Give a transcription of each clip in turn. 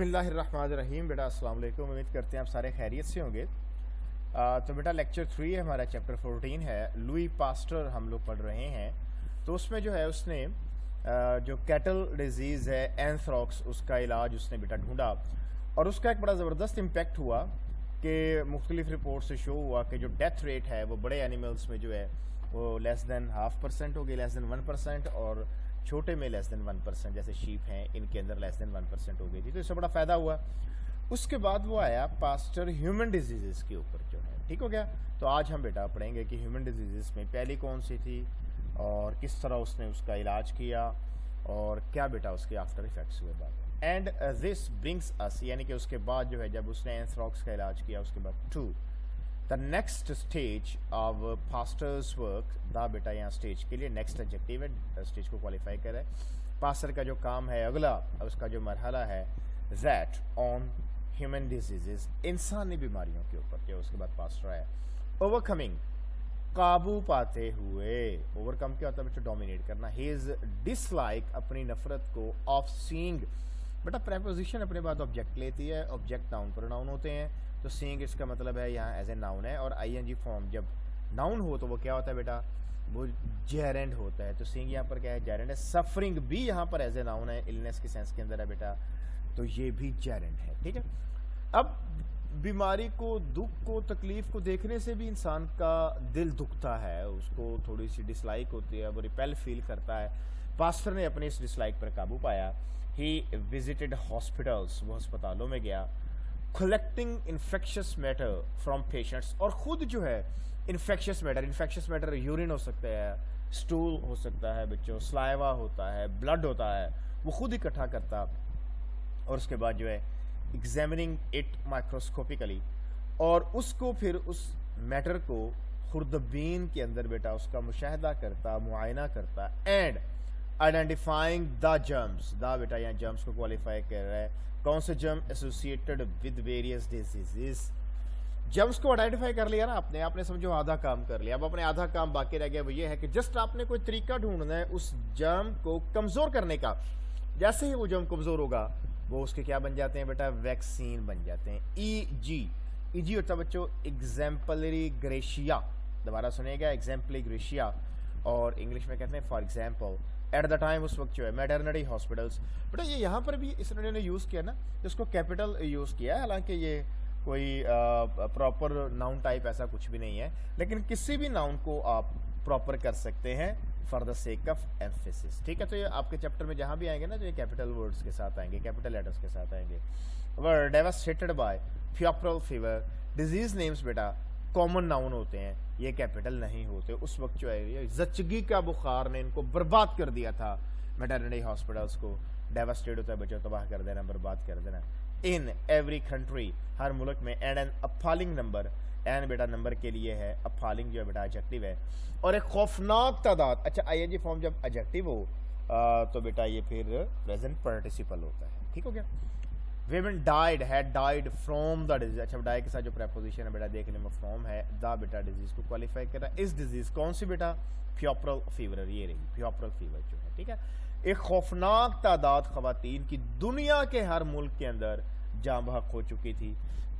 बिस्मिल्लाहिर्रहमानिर्रहीम। बेटा अस्सलाम वालेकुम। उम्मीद करते हैं आप सारे खैरियत से होंगे। तो बेटा लेक्चर 3 है हमारा, चैप्टर 14 है। लुई पास्टर हम लोग पढ़ रहे हैं। तो उसमें जो है उसने जो कैटल डिजीज़ है एंथ्रॉक्स, उसका इलाज उसने बेटा ढूंढा और उसका एक बड़ा ज़बरदस्त इम्पैक्ट हुआ कि मुख्तलिफ रिपोर्ट से शो हुआ कि जो डेथ रेट है वो बड़े एनिमल्स में जो है वो लेस दैन 0.5% हो गई, लेस दैन 1%, और छोटे में लेस दैन 1%, जैसे शीप हैं इनके अंदर लेस दैन 1% हो गई थी। तो इससे बड़ा फ़ायदा हुआ। उसके बाद वो आया पास्टर ह्यूमन डिजीज़ के ऊपर जो है, ठीक हो गया। तो आज हम बेटा पढ़ेंगे कि ह्यूमन डिजीज़ में पहली कौन सी थी और किस तरह उसने उसका इलाज किया और क्या बेटा उसके आफ्टर इफेक्ट्स हुए बाद। एंड दिस ब्रिंग्स अस, यानी कि उसके बाद जो है जब उसने एंथ्रॉक्स का इलाज किया उसके बाद to the next stage of Pasteur's work. दा बेटा यहाँ स्टेज के लिए नेक्स्ट एडजेक्टिव है, स्टेज को क्वालिफाई करे। पास्टर का जो काम है अगला, उसका जो मरहला है दैट ऑन ह्यूमन डिजीजेस, इंसानी बीमारियों के ऊपर जो उसके बाद पास्टर है। ओवरकमिंग, काबू पाते हुए। ओवरकम क्या होता है बच्चों? डोमिनेट करना। हिज डिसलाइक, अपनी नफरत को। ऑफ सीइंग, बेटा प्रेपोजिशन अपने बाद ऑब्जेक्ट लेती है, ऑब्जेक्ट नाउन प्रोनाउन होते हैं। तो सीइंग इसका मतलब है यहाँ एज ए नाउन है, और आईएनजी फॉर्म जब नाउन हो तो वो क्या होता है बेटा? वो जेरेंड होता है। तो सीइंग यहाँ पर क्या है? जेरेंड है। सफरिंग भी यहाँ पर एज ए नाउन है, इलनेस के सेंस के अंदर है बेटा, तो ये भी जेरेंड है, ठीक है। अब बीमारी को, दुख को, तकलीफ को देखने से भी इंसान का दिल दुखता है, उसको थोड़ी सी डिसलाइक होती है, वो रिपेल फील करता है। पास्टर ने अपने इस डिसलाइक पर काबू पाया। ही विजिटेड हॉस्पिटल्स, वो अस्पतालों में गया। Collecting infectious matter from patients, और खुद जो है इन्फेक्शियस मैटर यूरिन हो सकता है, स्टूल हो सकता है बच्चों, स्लाइवा होता है, ब्लड होता है, वो खुद इकट्ठा करता और उसके बाद जो है एग्जामिनिंग इट माइक्रोस्कोपिकली, और उसको फिर उस मैटर को खुर्दबीन के अंदर बेटा उसका मुशाहिदा करता, मुआयना करता। And identifying the germs, the बेटा यहाँ जर्म्स को क्वालिफाई कर रहा है। कौन से germ? Associated with various diseases. Germs को आइडेंटिफाई कर लिया ना आपने, आपने समझो आधा काम कर लिया। अब अपने आधा काम बाकी रह गया, वो ये है कि जस्ट आपने कोई तरीका ढूंढना है उस जर्म को कमजोर करने का। जैसे ही वो जर्म कमजोर होगा वो उसके क्या बन जाते हैं बेटा? वैक्सीन बन जाते हैं। ईजी होता है बच्चों एग्जाम्पलरी ग्रेशिया, दोबारा सुनिएगा, एग्जाम्पलरी ग्रेशिया, और इंग्लिश में कहते हैं for example. At the time, उस वक्त जो है मैटरनिटी हॉस्पिटल्स, बेटा ये यहाँ पर भी इसने यूज़ किया ना, इसको कैपिटल यूज़ किया है, हालांकि ये कोई प्रॉपर नाउन टाइप ऐसा कुछ भी नहीं है, लेकिन किसी भी नाउन को आप प्रॉपर कर सकते हैं for the sake of emphasis, ठीक है। तो ये आपके चैप्टर में जहाँ भी आएंगे ना, तो ये कैपिटल वर्ड्स के साथ आएंगे, कैपिटल लेटर्स के साथ आएंगे। Were devastated by puerperal fever, disease names बेटा कॉमन नाउन होते हैं, ये कैपिटल नहीं होते। उस वक्त जो है ये जचगी का बुखार ने इनको बर्बाद कर दिया था। मैटरनिटी हॉस्पिटल्स को डेवास्टेट होता है बच्चों, तबाह कर देना, बर्बाद कर देना। इन एवरी कंट्री, हर मुल्क में। And an appalling number, an बेटा नंबर के लिए है, अपॉलिंग जो है बेटा एडजेक्टिव है, और एक खौफनाक तादाद। अच्छा आईएनजी फॉर्म जब एडजेक्टिव हो तो बेटा ये फिर प्रेजेंट पार्टिसिपल होता है, ठीक हो गया। Women died, had died from the disease। अच्छा डाई के साथ जो प्रेपोजिशन है बेटा देखने में फॉर्म है, द बेटा डिजीज को क्वालिफाई कर रहा है। इस डिजीज कौन सी बेटा? फ्यूप्रल फीवर, ये रही फ्यूप्रल फीवर जो है, ठीक है। एक खौफनाक तादाद खवातीन की दुनिया के हर मुल्क के अंदर जाँ बहक हो चुकी थी।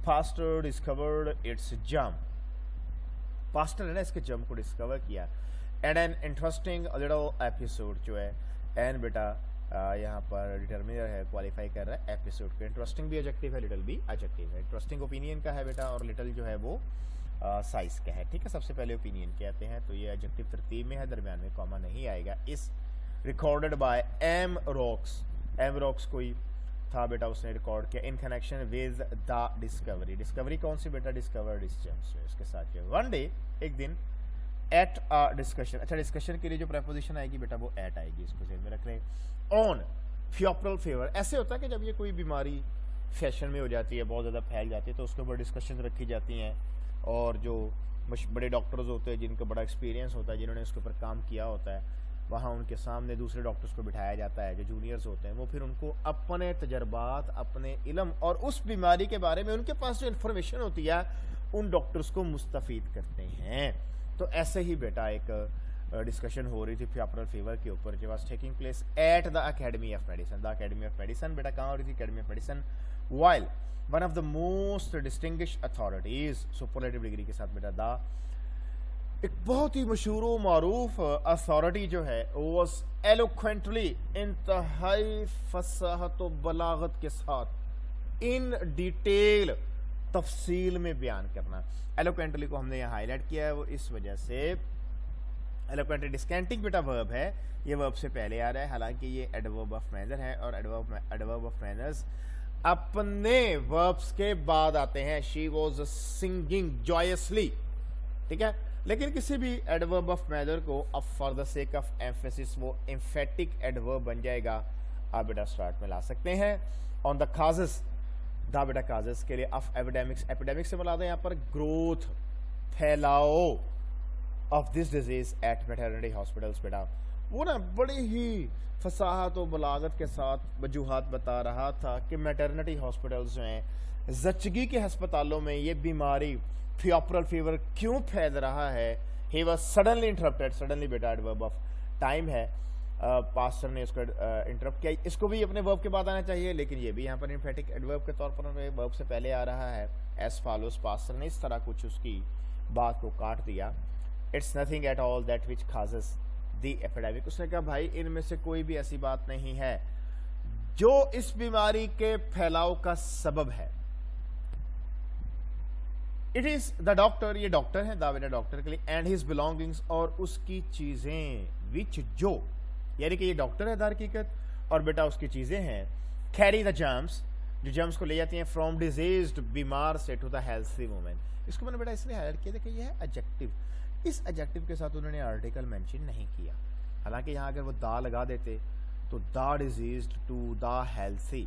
Pastor discovered it's germ, pastor ने ना इसके जर्म को डिस्कवर किया। And an interesting little episode जो है, एन बेटा यहाँ पर डिटर्मिनर है, क्वालिफाई कर रहा है एपिसोड को। इंटरेस्टिंग भी एडजेक्टिव है, लिटिल भी एडजेक्टिव है। इंटरेस्टिंग ओपिनियन का है बेटा, और लिटिल जो है वो साइज का है, ठीक है। सबसे पहले ओपिनियन कहते हैं, तो ये एडजेक्टिव तरतीब में है, दरमियान में कॉमा नहीं आएगा। Is recorded by M Roux, M Roux कोई था बेटा, उसने रिकॉर्ड किया in connection with the discovery. Discovery कौन सी बेटा? डिस्कवर्ड इस जर्म्स इसके साथ जो वन डे, एक दिन, एट अ डिस्कशन। अच्छा डिस्कशन के लिए जो प्रेपोजिशन आएगी बेटा वो एट आएगी, इसको ध्यान में रख लें। ऑन फ्यूप्रल फीवर, ऐसे होता है कि जब ये कोई बीमारी फैशन में हो जाती है, बहुत ज़्यादा फैल जाती है, तो उसके ऊपर डिस्कशन रखी जाती हैं, और जो बड़े डॉक्टर्स होते हैं जिनका बड़ा एक्सपीरियंस होता है, जिन्होंने उसके ऊपर काम किया होता है, वहाँ उनके सामने दूसरे डॉक्टर्स को बिठाया जाता है जो जूनियर्स होते हैं। वो फिर उनको अपने तजर्बात, अपने इल्म और उस बीमारी के बारे में उनके पास जो इन्फॉर्मेशन होती है उन डॉक्टर्स को मुस्तफ़ीद करते हैं। तो ऐसे ही बेटा एक डिस्कशन हो रही थी फ्यूप्रल फीवर के ऊपर, जो was taking place at the academy of medicine. The academy of medicine बेटा कहाँ हो रही थी? Academy of medicine while one of the most distinguished authorities, superlative degree के साथ बेटा दा, एक बहुत ही मशहूर व मारूफ अथॉरिटी जो है was eloquently, इंतहाई फसाहत व बलागत के साथ इन डिटेल तफसील में बयान करना। एलोक्वेंटली को हमने यहाँ हाईलाइट किया है, वो इस वजह से एलोक्वेंटली डिस्केंटिंग बेटा वर्ब है, ये वर्ब से पहले आ रहा है, हालांकि ये एडवर्ब ऑफ मैनर है और एडवर्ब ऑफ मैनर्स अपने वर्ब्स के बाद आते हैं। शी वॉज सिंगिंग जॉयसली, ठीक है, लेकिन किसी भी एडवर्ब ऑफ मैनर को अब for the sake of emphasis वो एम्फेटिक एडवर्ब बन जाएगा, आप बेटा स्टार्ट में ला सकते हैं। ऑन द काजेस, दा बेटा काजेस के लिए ऑफ एपिडेमिक्स, एपिडेमिक से मिला दें यहाँ पर ग्रोथ, फैलाव of this disease eight maternity hospitals. बेटा वो ना बड़ी ही फसाहत और बलागत के साथ वजूहात बता रहा था कि मैटरनिटी हॉस्पिटल्स में, जच्चगी के अस्पतालों में ये बीमारी फ्यूपरल फीवर क्यों फैल रहा है। He was suddenly interrupted, suddenly बेटा एडवर्ब ऑफ टाइम है, पास्टर ने इसको इंटरप्ट किया, इसको भी अपने वर्ब के बाद आना चाहिए, लेकिन ये भी यहाँ पर इन्फेटिक एडवर्ब के तौर पर वर्ब से पहले आ रहा है। एज फॉलोज, पास्टर ने इस तरह कुछ उसकी बात को काट दिया। It's nothing at all that which causes the epidemic. उसने कहा भाई इनमें से कोई भी ऐसी बात नहीं है जो इस बीमारी के फैलाव का सबब है। इट इज द डॉक्टर, ये डॉक्टर है, दावेदा डॉक्टर के लिए, एंड हिज बिलोंगिंग्स, और उसकी चीजें, विच जो, यानी कि ये डॉक्टर है दर हकीकत, और बेटा उसकी चीजें हैं, कैरी द जर्म्स, जो जर्म्स को ले जाती हैं फ्रॉम डिजीज्ड, बीमार से, टू द हेल्थी वुमेन। इसको मैंने बेटा इसलिए हाईलाइट किया था कि यह है एडजेक्टिव, इस एडजेक्टिव के साथ उन्होंने आर्टिकल मेंशन नहीं किया। हालांकि यहाँ अगर वो दा लगा देते तो the diseased to the healthy,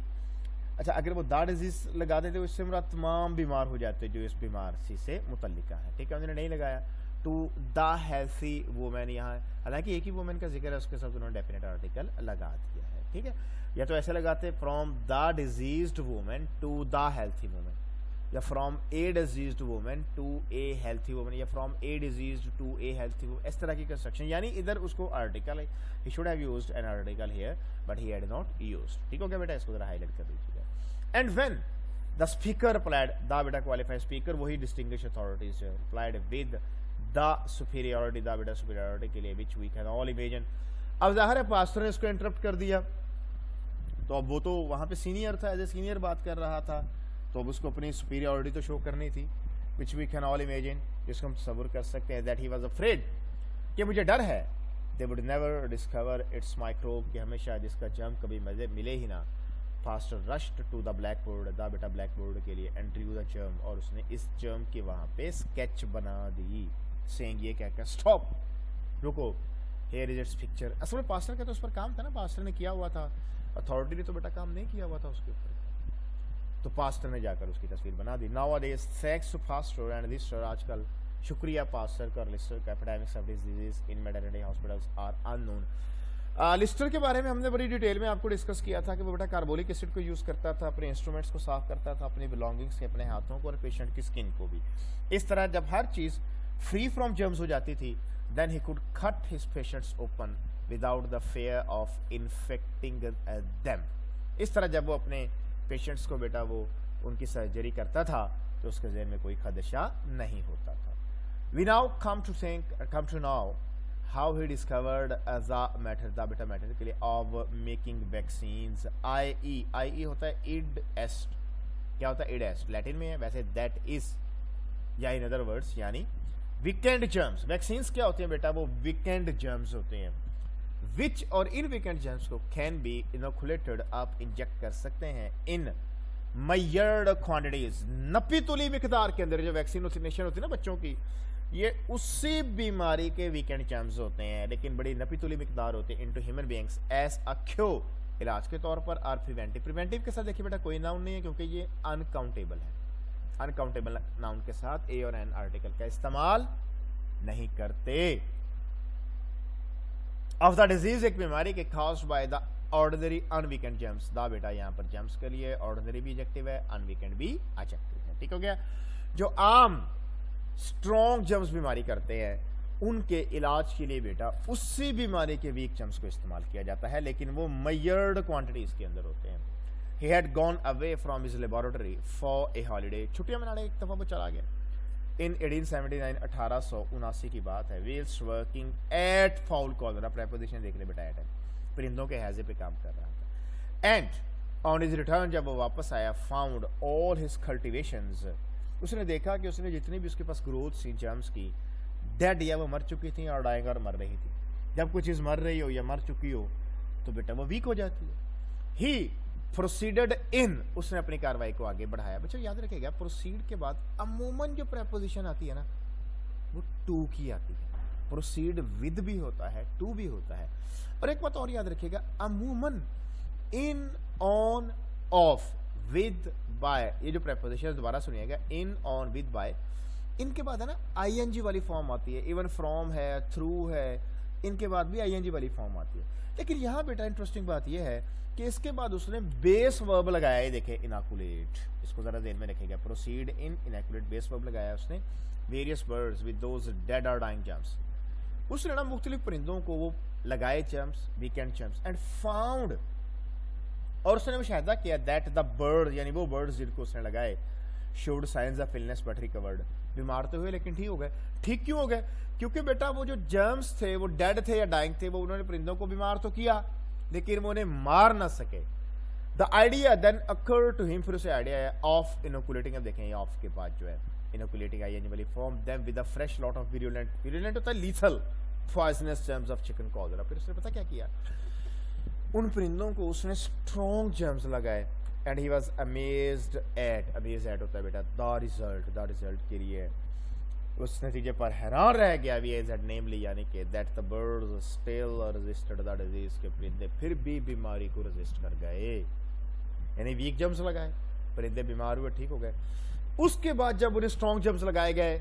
अच्छा अगर वो द डिजीज लगा देते तो इससे मुराद तमाम बीमार हो जाते जो इस बीमारी से मुतल्लिका है, ठीक है, उन्होंने नहीं लगाया टू द हेल्थी वुमेन यहाँ, हालांकि एक ही वुमेन का जिक्र है, उसके साथ उन्होंने डेफिनेट आर्टिकल लगा दिया है, ठीक है। या तो ऐसे लगाते from the diseased women to the healthy women, या from a diseased women to a healthy women, या from a diseased to a healthy women, इस तरह की कंस्ट्रक्शन, यानी इधर उसको article, he should have used an article here but he had not used, ठीक हो गया बेटा, इसको जरा हाईलाइट कर दीजिएगा। And when the speaker replied, the बेटा क्वालिफाइड स्पीकर, वही distinguish authorities replied with the superiority, the बेटा सुपीरियरिटी के लिए which we can all imagine. अब जाहिर है पास्टर ने इसको इंटरप्ट कर दिया, तो अब वो तो वहां पे सीनियर था, एज ए सीनियर बात कर रहा था, तो अब उसको अपनी सुपीरियरिटी तो शो करनी थी, which we can all imagine, जिसको हम तसव्वुर कर सकते हैं, दैट ही वाज अफ्रेड, कि मुझे डर है, they would never discover its microbe, कि हमेशा जिसका जर्म कभी मजे मिले ही ना। Pasteur rushed to the blackboard, the बेटा ब्लैक बोर्ड के लिए, एंड ड्रू द जर्म, और उसने इस जर्म के वहां पे स्केच बना दी, सेइंग, ये कहकर स्टॉप, रुको, हियर इज इट्स पिक्चर। असल में पास्टर का तो उस पर काम था ना, पास्टर ने किया हुआ था, अथॉरिटी ने तो बेटा काम नहीं किया हुआ था उसके ऊपर, तो पास्टर ने जाकर उसकी तस्वीर बना दी। Nowadays thanks to Pasteur and Lister, आजकल शुक्रिया पास्टर का और लिस्टर का, epidemics of disease in maternity hospitals are unknown. Lister के बारे में हमने बड़ी डिटेल में आपको डिस्कस किया था कि वो बेटा कार्बोलिक एसिड को यूज करता था, अपने इंस्ट्रूमेंट्स को साफ करता था, अपनी बिलोंगिंग्स से, अपने हाथों को और पेशेंट की स्किन को भी। इस तरह जब हर चीज फ्री फ्रॉम जर्म्स हो जाती थी, then he could cut his patients open without the fear of infecting them. इस तरह जब वो अपने पेशेंट्स को बेटा वो उनकी सर्जरी करता था तो उसके ज़हन में कोई खदशा नहीं होता था। We now come to know how he discovered as a matter, the बेटा मैटर के लिए, ऑफ मेकिंग वैक्सीन्स। आई होता है इड एस्ट, क्या होता है इड एस्ट, लैटिन में है, वैसे दैट इज, या इन अदर वर्ड्स यानी वीकेंड जर्म्स। वैक्सीन्स क्या होते हैं बेटा, वो वीकेंड जर्म्स होते हैं, विच और इन वीकेंड जर्म्स को कैन बी इनोकुलेटेड, आप इंजेक्ट कर सकते हैं इन मयर्ड क्वांटिटीज, नपी तुली मिकदार के अंदर। जो वैक्सीनेशन होती है ना बच्चों की, ये उसी बीमारी के वीकेंड जर्म्स होते हैं, लेकिन बड़ी नपी तुली मिकदार होते हैं, into human beings as a cure, इलाज के तौर पर, और प्रिवेंटिव। प्रिवेंटिव के साथ देखिए बेटा कोई नाउन नहीं है क्योंकि ये अनकाउंटेबल है, अनकाउंटेबल नाउन के साथ ए और एन आर्टिकल का इस्तेमाल नहीं करते। ऑफ द डिजीज, एक बीमारी के caused by the ordinary unweakened germs, the बेटा यहाँ पर जर्म्स के लिए ऑर्डिनरी भी एडजेक्टिव है, अनवीकेंड भी एडजेक्टिव है, ठीक हो गया। जो आम स्ट्रॉन्ग जर्म्स बीमारी करते हैं उनके इलाज के लिए बेटा उसी बीमारी के वीक जर्म्स को इस्तेमाल किया जाता है, लेकिन वो मयर्ड क्वांटिटीज के अंदर होते हैं। he had gone away from his laboratory for a holiday. छुट्टियां मनाने एक दफ़ा वो चला गया. In 1879 1879 की बात है. whilst working at fowl collar, preposition देख ले बेटा, at है, परिंदों के हैजे पे काम कर रहा था. And on his return, जब वो वापस आया, found all his cultivations, उसने देखा कि उसने जितनी भी उसके पास ग्रोथ थी जर्म्स की, डेड या वो मर चुकी थी और डाइंग और मर रही थी. जब कोई चीज़ मर रही हो या मर चुकी हो तो बेटा वो वीक हो जाती है. ही प्रोसीडेड इन, उसने अपनी कार्रवाई को आगे बढ़ाया. बच्चों याद रखिएगा, प्रोसीड के बाद अमूमन जो प्रेपोजिशन आती है ना, वो टू की आती है. प्रोसीड विद भी होता है, टू भी होता है. और एक बात और याद रखिएगा, अमूमन इन, ऑन, ऑफ, विद, बाय, ये जो प्रेपोजिशन दोबारा सुनिएगा, इन, ऑन, विद, बाय, इनके बाद है ना आईएनजी वाली फॉर्म आती है. इवन फ्रॉम है, थ्रू है, इनके बाद भी आईएनजी वाली फॉर्म आती है. लेकिन यहाँ बेटा इंटरेस्टिंग बात यह है कि इसके बाद उसने बेस वर्ब लगाया है. देखे, इनॉकुलेट, इसको जरा ध्यान में रखिएगा. प्रोसीड इन, इनॉकुलेट, बेस वर्ब लगाया उसने. Various birds with those dead और डाइंग जर्म्स, उसने ना मुख्तलिफ परिंदों को वो लगाए germs, weekend germs, and found, और उसने मुशाहिदा किया दैट द बर्ड, यानी वो बर्ड्स जिनको उसने लगाए, showed science of illness but recovered, बीमार तो हुए लेकिन ठीक हो गए. ठीक क्यों हो गए? क्योंकि बेटा वो जो जर्म्स थे वो डेड थे या डाइंग थे, वो उन्होंने परिंदों को बीमार तो किया लेकिन वो उन्हें मार ना सके. The idea then occur to him, फिर उसे आइडिया है ऑफ इनोकुलेटिंग. अब देखें, ऑफ के बाद जो है इनोकुलेटिंग आई वाली form, them with a fresh lot of virulent, virulent होता है lethal, poisonous germs of chicken cholera. फिर उसने पता क्या किया, उन परिंदों को उसने स्ट्रॉन्ग जर्म्स लगाए. And he was amazed at, amaze at होता है बेटा द रिजल्ट के लिए, उस नतीजे पर हैरान रह गया. वी एज एट नेमली, यानी कि that the birds still resisted the disease, के परिंदे फिर भी बीमारी को रेजिस्ट कर गए. यानी वीक जर्म्स लगाए, परिंदे बीमार हुए, ठीक हो गए. उसके बाद जब उन्हें स्ट्रॉन्ग जर्म्स लगाए गए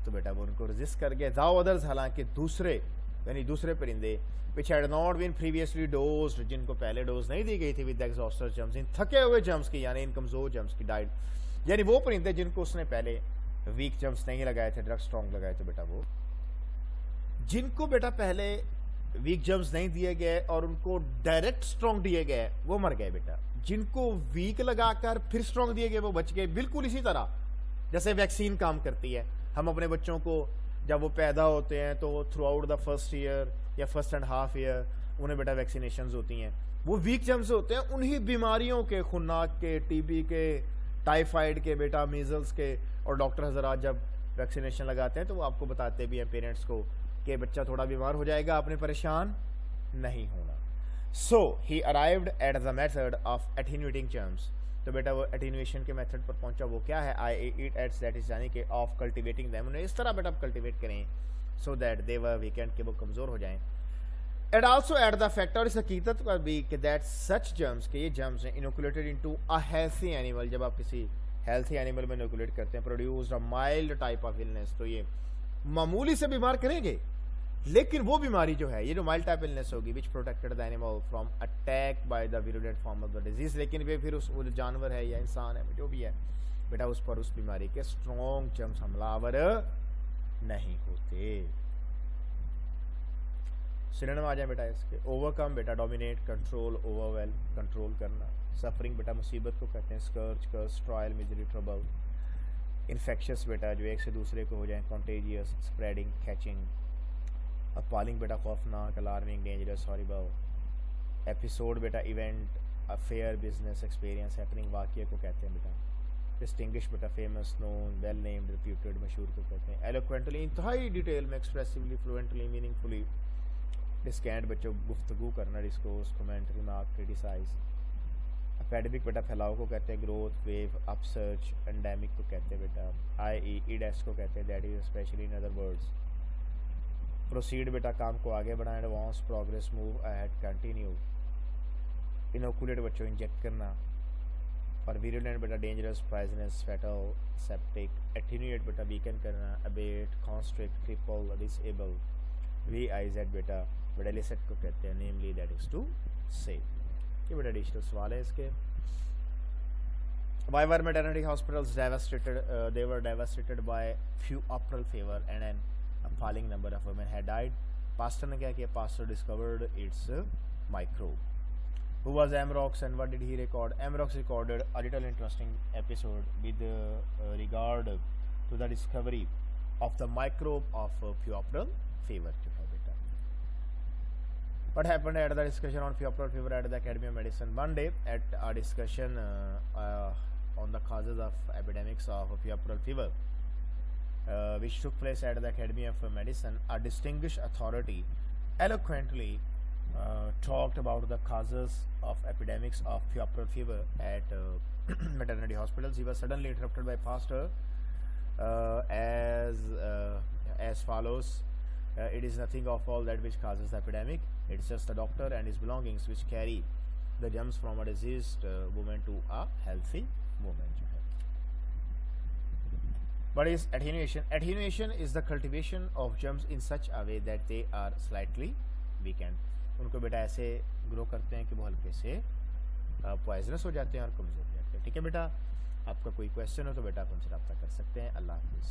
तो बेटा वो उनको रेजिस्ट कर गए. दाउ अदर्स, हालांकि दूसरे, यानी दूसरे परिंदे which had not been previously dosed, जिनको पहले डोज नहीं दी गई थी with exhausted germs, इन थके हुए जर्म्स की, यानी इन कमजोर जर्म्स की डाइट, यानी वो परिंदे जिनको उसने पहले वीक जर्म्स नहीं लगाए थे, ड्रग स्ट्रॉन्ग लगाए थे, बेटा वो जिनको बेटा पहले वीक जर्म्स नहीं दिए गए और उनको डायरेक्ट स्ट्रॉन्ग दिए गए, वो मर गए बेटा. जिनको वीक लगाकर फिर स्ट्रॉन्ग दिए गए वो बच गए. बिल्कुल इसी तरह जैसे वैक्सीन काम करती है. हम अपने बच्चों को जब वो पैदा होते हैं तो through out the first year या फर्स्ट एंड हाफ ईयर उन्हें बेटा वैक्सीनेशंस होती हैं. वो वीक जर्म्स होते हैं, उन्हीं बीमारियों के, खुन्नाक के, टीबी के, टाइफाइड के, बेटा मीजल्स के. और डॉक्टर हजरात जब वैक्सीनेशन लगाते हैं तो वो आपको बताते भी हैं पेरेंट्स को कि बच्चा थोड़ा बीमार हो जाएगा, आपने परेशान नहीं होना. So he arrived at the method of attenuating germs, तो बेटा वो एटीन्यूएशन के मेथड पर पहुंचा. वो क्या है? आई इट एट्स, दैट इज यानी कि ऑफ कल्टिवेटिंग देम, उन्हें इस तरह बेटा कल्टिवेट करें so that they were weekend, के वो कमज़ोर हो जाएं. And also at the fact, और इस हकीकत पर भी कि दैट सच जर्म्स, के ये जर्म्स हैं inoculated into a healthy animal, जब आप किसी हेल्थी एनिमल में इनोकुलेट करते हैं, produced a mild type of illness, तो ये मामूली से बीमार करेंगे लेकिन वो बीमारी जो है, ये जो माइल्ड टाइप इलनेस होगी, which protected the animal from attack by the virulent form of the disease, लेकिन वे फिर उस वो जो जानवर है या इंसान है जो भी है बेटा, उस पर उस बीमारी के स्ट्रॉन्ग जर्म्स हमलावर नहीं होते. सिनोनिम आ जाए बेटा इसके. ओवरकम बेटा डोमिनेट, कंट्रोल, ओवरवेल, कंट्रोल करना. सफरिंग बेटा मुसीबत को कहते हैं. स्कर्च, कर्स, ट्रायल, मिजरी, ट्रबल. इन्फेक्शस बेटा जो एक से दूसरे को हो जाए. Contagious, spreading, catching. अपॉलिंग बेटा खौफनाक, अलार्मिंग, डेंजरस, हॉरिबल. एपिसोड बेटा event, affair, business, experience, happening, वाक़ये को कहते हैं बेटा. डिस्टिंग्विश बेटा famous, known, well named, reputed, मशहूर को कहते हैं. एलोक्वेंटली, इंतहाई डिटेल में, एक्सप्रेसिवली, फ्लुएंटली, मीनिंगफुली. डिस्कैंट बच्चों गुफ्तगू करना, discourse, comment, remark, criticise. Epidemic बेटा फैलाव को कहते हैं. ग्रोथ, वेव, अपसर्च, एंडेमिक को कहते हैं बेटा. आई ईडेस को कहते हैं, that is specially in other words. Proceed बेटा काम को आगे बढ़ाएं. Advance, progress, move ahead, continue. Inoculate बच्चों इंजेक्ट करना. और विरुलेंट बेटा dangerous, poisonous, fatal, septic. Attenuate बेटा वीकन करना. Abate, constrict, cripple, disable. V I Z बेटा इलिसिट को कहते हैं, namely that is to say. ये बेटा एडिशनल सवाल है इसके. Why were maternity hospitals devastated? They were devastated by puerperal fever and an appalling number of women had died. Pasteur ने क्या किया? Pasteur discovered its microbe. Who was Amrox and what did he record? Amrox recorded a little interesting episode with regard to the discovery of the microbe of puerperal fever. What happened at the discussion on puerperal fever at the Academy of Medicine? One day at a discussion on the causes of epidemics of puerperal fever, which took place at the Academy of Medicine, a distinguished authority eloquently talked about the causes of epidemics of puerperal fever at maternity hospitals. He was suddenly interrupted by pastor as follows. It is nothing of all that which causes the epidemic. It's just the doctor and his belongings which carry the germs from a diseased woman to a healthy woman. What is attenuation? Attenuation is the cultivation of germs in such a way that they are slightly weakened. उनको बेटा ऐसे grow करते हैं कि वो हल्के से poisonous हो जाते हैं और कमज़ोर हो जाते हैं. ठीक है बेटा, आपका कोई क्वेश्चन हो तो बेटा आप हमसे रब्ता कर सकते हैं. अल्लाह हाफिज़.